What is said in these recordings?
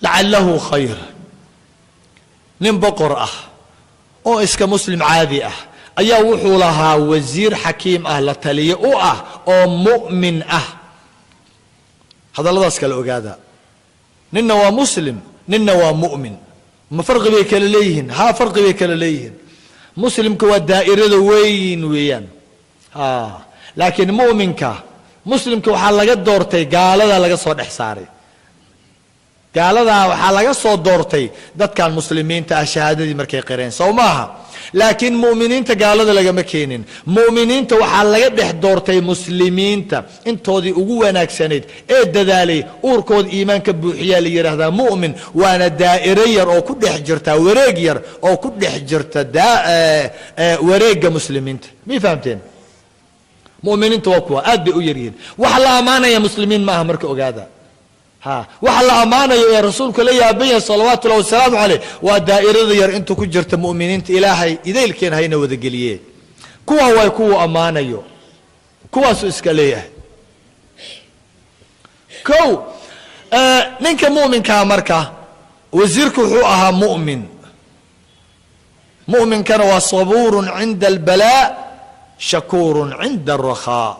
لعله خير nin boqor ah oo iska muslim caadi ah ayaa wuxuu lahaa wasiir xakiim ah la taliye u ah oo mu'min ah hadalladaas kala ogaada ninna waa muslim ninna waa mu'min ma farqi bay kala leeyihiin ha farqi bay kala leeyihiin muslimka waa daa'irada weyn weeyaan laakiin mu'minka muslimka waxaa laga doortay gaalada laga soo dhex saaray gaalada waxaa laga soo doortay dadkan muslimiinta ah shahaadadii markay qireen soo maaha laakiin mu'miniinta gaalada lagama keenin mu'miniinta waxaa laga dhex doortay muslimiinta intoodii ugu wanaagsanayd ee dadaalay uurkooda iimaanka buuxiyaa la yidhaahdaa mu'min waana daa'iro yar oo ku dhex jirta wareeg yar oo ku dhex jirta wareegga muslimiinta mii fahamteen mu'miniinta waa kuwa aad bay u yaryihiin waxa la ammaanaya muslimiin maaha marka ogaada waxa la ammaanayo ee rasuulku la yaaban yahay salawaatu ullahi wasalaamu caleyh waa daa'irada yar intuu ku jirta mu'miniinta ilaahay idaylkeen hayna wada geliyee kuwa way kuwa ammaanayo kuwaasuu iska leeyahay kow ninka mu'minkaa marka wasiirku wuxuu ahaa mu'minkana waa sabuurun cinda albalaa shakuurun cinda alrakhaa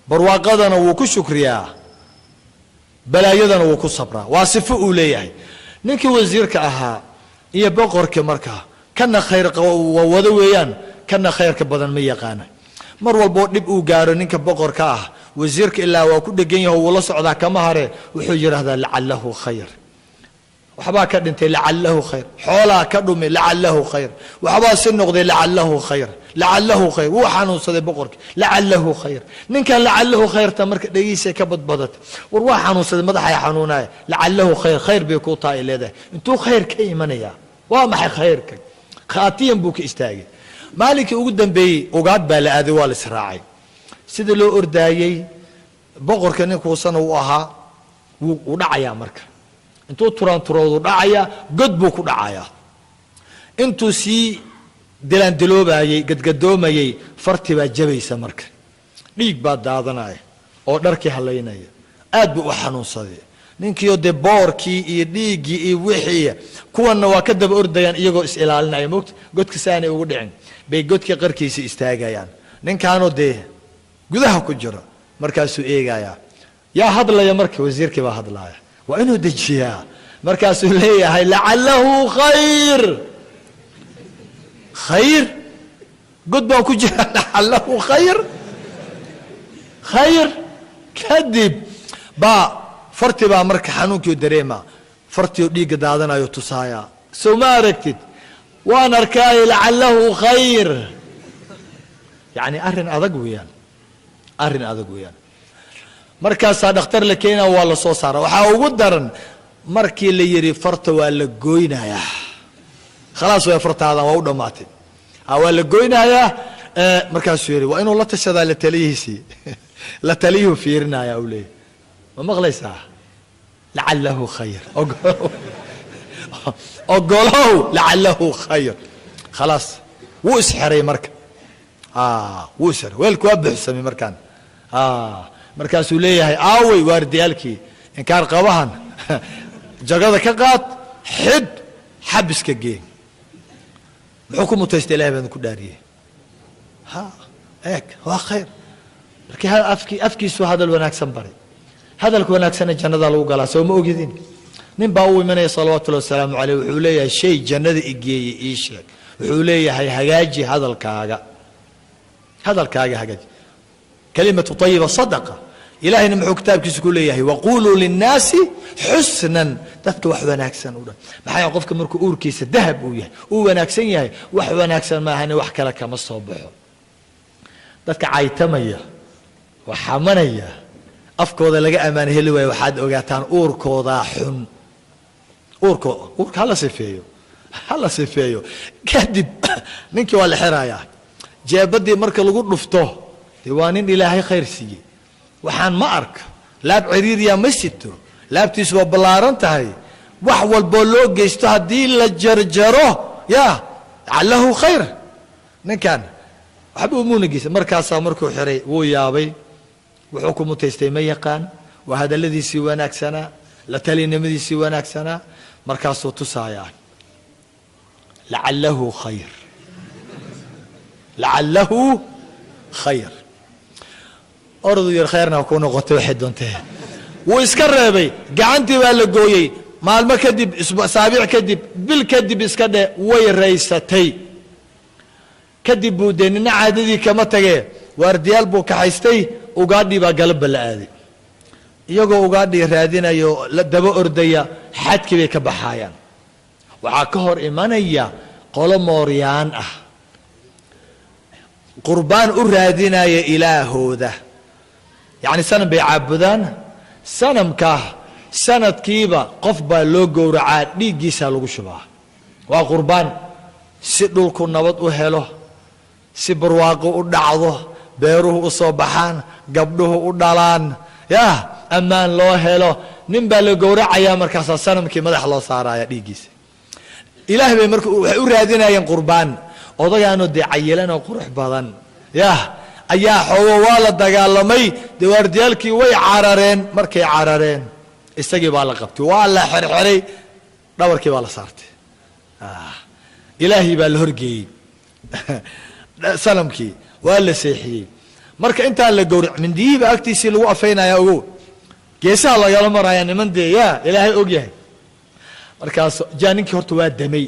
barwaaqadana wuu ku shukriyaa balaayadana wuu ku sabraa waa sifo uu leeyahay ninkii wasiirka ahaa iyo boqorka markaa kana khayr wada weeyaan kana khayrka badan ma yaqaana mar walboo dhib uu gaaro ninka boqorka ah wasiirka ilaa waa ku dhegan yahay wuu la socdaa kama hare wuxuu yidhaahdaa lacalahu khayr waxbaa ka dhintay lacalahu khayr xoolaa ka dhumi lacalahu khayr waxbaa si noqday lacalahu khayr lacalahu khayr wuu xanuunsaday boqorka lacalahu khayr ninkan lacalahu khayrta marka dhagiisa ka badbadata war waa xanuunsaday madaxay xanuunaya lacalahu khayr khayr bay ku tahay leedahay intuu khayr ka imanaya waa maxay khayrka khaatiyan buu ka istaagay maalinkii ugu dambeeyey ogaad baa la aaday waa la israacay sida loo ordaayey boqorka ninkuusana uu ahaa wuu dhacayaa marka intuu turaanturoodu dhacaya god buu ku dhacayaa intuu sii dilaandiloobayey gadgadoomayey farti baa jabaysa marka dhiig baa daadanaya oo dharkii halaynaya aad buu u xanuunsaday ninkiioo dee boorkii iyo dhiiggii iyo wixii kuwanna waa ka daba ordayaan iyagoo is ilaalinaya moogta godka saanay ugu dhicin bay godkii qarkiisa istaagayaan ninkaanoo dee gudaha ku jiro markaasuu eegayaa yaa hadlaya marka wasiirkii baa hadlaya waa inuu dejiyaa markaasuu leeyahay lacalahu khayr khayr god baan ku jira lacalahu khayr kadib baa farti baa marka xanuunkii dareema fartii oo dhiigga daadanayo tusaaya soo ma aragtid waan arkaay lacalahu khayr yani arrin adag weeyaan markaasaa dhakhtar la keenaa waa la soo saara waxaa ugu daran markii la yidhi farta waa la goynayaa khalaas way fartaadan waa u dhammaatay waa la goynayaa markaasuu yidhi waa inuu la tashadaa la taliyihiisii la taliyuhu fiirinaya uu leeyahy ma maqlaysaa lacalahu khayr ogolow lacalahu khayr khalaas wuu isxeray marka wuu isxeray weelku waa buuxsamay markaan markaasuu leeyahay aawey waardiyaalkii inkaar qabahan jagada ka qaad xid xabiska geen muxuu ku mutaysta ilahay baan ku dhaariyey eeg waa khayr markii afkiisu hadal wanaagsan baray hadalka wanaagsana jannada lagu galaa soo ma ogidin nin baa u imanaya salawaatullahi wasalaamu caleyh wuxuu leeyahay shay jannada igeeyey ii sheeg wuxuu leeyahay hagaaji hadalkaaga hagaaji kalimatu طayiba sadaqa ilahayna muxuu kitaabkiisa ku leeyahay waquluu linnaasi xusnan dadka wax wanaagsan u dhan maxaa qofka markuu uurkiisa dahab uu yahay uu wanaagsan yahay wax wanaagsan maahane wax kale kama soo baxo dadka caytamaya waxamanaya afkooda laga amaan heli waayo waxaad ogaataan uurkooda xun uurka hala sifeeyo kadib ninkii waa la xirayaa jeebadii marka lagu dhufto dee waa nin ilaahay khayr siiyey waxaan ma arka laab ciriiriya ma sito laabtiisu waa ballaaran tahay wax walboo loo geysto haddii la jarjaro ya lacalahu khayr ninkan waxba umuuna geysa markaasaa markuu xiray wuu yaabay wuxuu ku mutaystay ma yaqaan waa hadalladiisii wanaagsanaa la talinimadiisii wanaagsanaa markaasuu tusayaa lacalahu khayr lacalahu khayr ordu yar khayrna ku noqotay waxay doontay wuu iska reebay gacantii baa la gooyey maalmo kadib asaabiic kadib bil kadib iska dhe way raysatay kadib buu dee nina caadadii kama tagee waardiyaal buu kaxaystay ugaadhii baa galabba la aaday iyagoo ugaadhii raadinayo la daba ordaya xadkii bay ka baxaayaan waxaa ka hor imanaya qolo mooryaan ah qurbaan u raadinaya ilaahooda yacni sanam bay caabudaan sanamka sanadkiiba qof baa loo gowracaa dhiiggiisaa lagu shubaa waa qurbaan si dhulku nabad u helo si barwaaqo u dhacdo beeruhu u soo baxaan gabdhuhu u dhalaan yaa ammaan loo helo nin baa la gowracayaa markaasaa sanamkii madax loo saaraya dhiiggiisa ilaah bay marka waxay u raadinayeen qurbaan odagaanoo dee cayilan oo qurux badan yah ayaa xoogo waa la dagaalamay dee waardiyaalkii way carareen markay carareen isagii baa la qabtay waa la xerxeray dhabarkii baa la saartay ilaahii baa la horgeeyey sanamkii waa la seexiyey marka intaan la gowrac mindiyihiiba agtiisii lagu afaynayaa ogow geesaha lagala maraya niman dee yaa ilaahay og yahay markaas jaa ninkii horta waa damay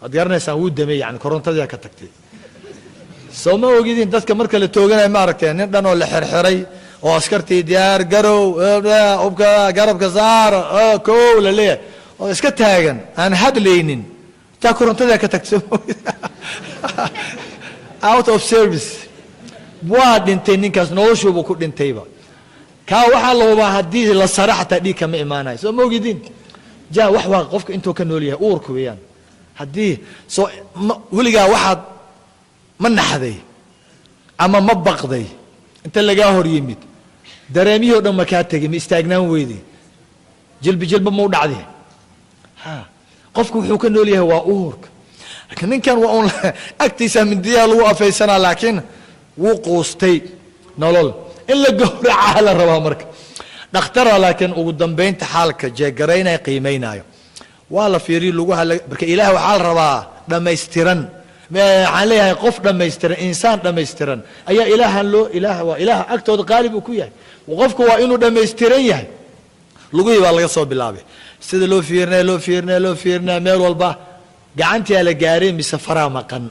waad garanaysaan wuu damay yani korontadii ka tagtay soo ma ogidin dadka marka la tooganaya ma aragteen nin dhan oo la xerxeray oo askartii diyaar garow ubka garabka saar kow la leeyahay oo iska taagan aan hadlaynin taa korontadii ka tagtay out of service waa dhintay ninkaas noloshuuba ku dhintayba kaa waxaa la hubaa haddii la sara xataa dhiig kama imaanayo soo ma ogidin jaa wax waa qofka intuu ka nool yahay uurka weeyaan haddii soo weligaa waxaad ma naxday ama ma baqday inta lagaa hor yimid dareemihii o dhan ma kaa tegay ma istaagnaan weyday jilbi jilba ma u dhacday qofku wuxuu ka nool yahay waa uurka laakiin ninkan waa un agtiisa mindiyaha lagu afaysanaa laakiin wuu quustay nolol in la gowracaa la rabaa marka dhakhtara laakiin ugu dambaynta xaalka jeegaraynaya qiimaynaayo waa la fiiriyo laguha marka ilaah waxaa la rabaa dhammaystiran waxaan leeyahay qof dhammaystiran insaan dhammaystiran ayaa ilaahan loo ilaah waa ilaah agtooda qaalib uu ku yahay qofku waa inuu dhammaystiran yahay lugihii baa laga soo bilaabay sida loo fiirinaya meel walba gacantiyaa la gaaray mise faraa maqan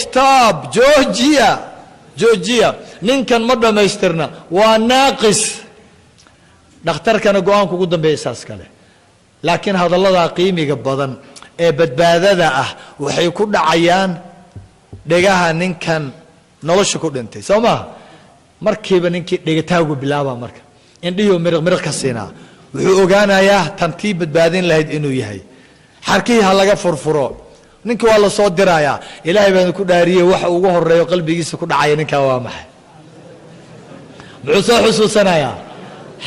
stop georgia ninkan ma dhammaystirna waa naaqis dhakhtarkana go-aanka ugu dambeeya saas kale laakiin hadalladaa qiimiga badan ee badbaadada ah waxay ku dhacayaan dhegaha ninkan nolosha ku dhintay soo maha markiiba ninkii dhegataagu bilaaba marka indhihii miriq ka siinaa wuxuu ogaanayaa tantii badbaadin lahayd inuu yahay xarkihii ha laga furfuro ninka waa la soo dirayaa ilaahay baan ku dhaariyey waxa ugu horeeyo qalbigiisa ku dhacaya ninkaa waa maxay muxuu soo xusuusanayaa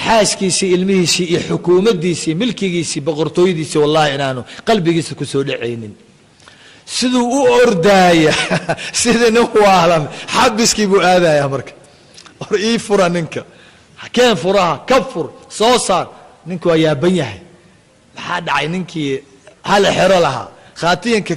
xaaskiisii ilmihiisii iyo xukuumaddiisii milkigiisii boqortooyadiisii wallahi inaanu qalbigiisa ku soo dhacaynin siduu u ordaaya sidii nin waalan xabiskii buu aadaya marka hor ii fura ninka keen furaha ka fur soo saar ninku waa yaaban yahay maxaa dhacay ninkii hal xero lahaa khaatiyanka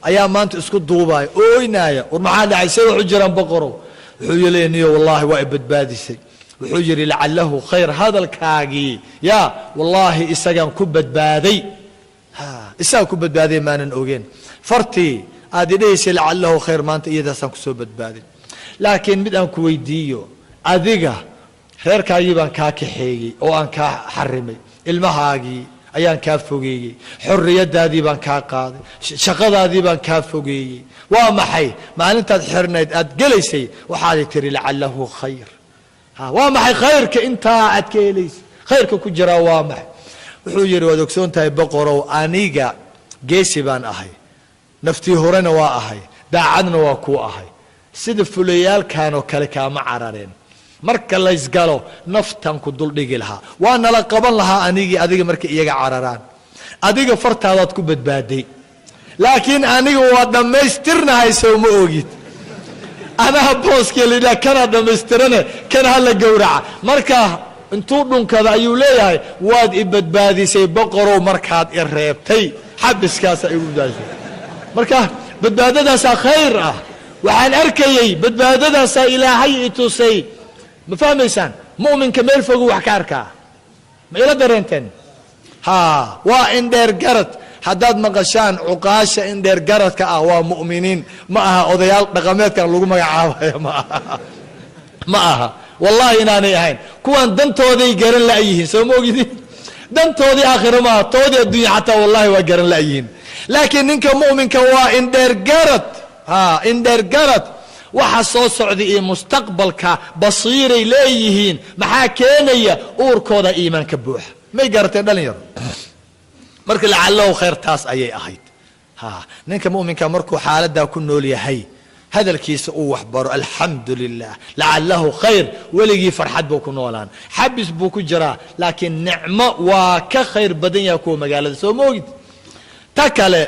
ayaa maanta isku duubaya ooynaaya war maxaa dhacay see wuxu jiraan boqorow wuxuu yeleeniyo wallahi waa badbaadisay wuxuu yiri lacalahu khayr hadalkaagii yaa wallahi isagaan ku badbaaday isaga ku badbaaday maanan ogeen fartii aad idhaysay lacalahu khayr maanta iyadaasaan kusoo badbaaday laakiin mid aan ku weydiiyo adiga reerkaagii baan kaa kaxeeyey oo aan kaa xarimay ilmahaagii ayaan kaa fogeeyey xorriyadaadii baan kaa qaaday shaqadaadii baan kaa fogeeyey waa maxay maalintaad xirnayd aad gelaysay waxaad tiri lacalahu khayr waa maxay khayrka intaa aad ka helaysay khayrka ku jiraa waa maxay wuxuu yidhi waad ogsoon tahay boqorow aniga geesi baan ahay naftii horena waa ahay daacadna waa kuu ahay sida fulayaalkan oo kale kaama carareen marka laysgalo naftan ku duldhigi lahaa waa nala qaban lahaa anigii adiga marka iyaga cararaan adiga fartaadaad ku badbaaday laakiin aniga waa dhammaystirnahay soo ma ogid anaha booskii lidhaa kanaa dhammaystirane kana hala gowraca marka intuu dhunkada ayuu leeyahay waad i badbaadisay boqorow markaad i reebtay xabiskaasa igu daashay marka badbaadadaasaa khayr ah waxaan arkayey badbaadadaasaa ilaahay i tusay ma fahmaysaan mu'minka meel fogu wax ka arkaa ma ila dareenteen waa indheer garad haddaad maqashaan cuqaasha indheer garadka ah waa mu'miniin ma aha odayaal dhaqameedkan lagu magacaabayo ma aha wallahi inaanay ahayn kuwan dantooday garan la'yihiin soo ma ogidin dantoodii aakhiro maaha toodii adduunya xataa wallahi waa garan la'yihiin laakiin ninka mu'minka waa indheer garad indheer garad waxa soo socda iyo mustaqbalka basiiray leeyihiin maxaa keenaya uurkooda iimaanka buuxa may garateen dhalinyaro marka lacalahu khayr taas ayay ahayd ninka mu'minka markuu xaaladaa ku nool yahay hadalkiisa uu waxbaro alxamdu lilah lacalahu khayr weligii farxad buu ku noolaan xabis buu ku jiraa laakiin nicmo waa ka khayr badan yahay kuwa magaalada soo moogid ta kale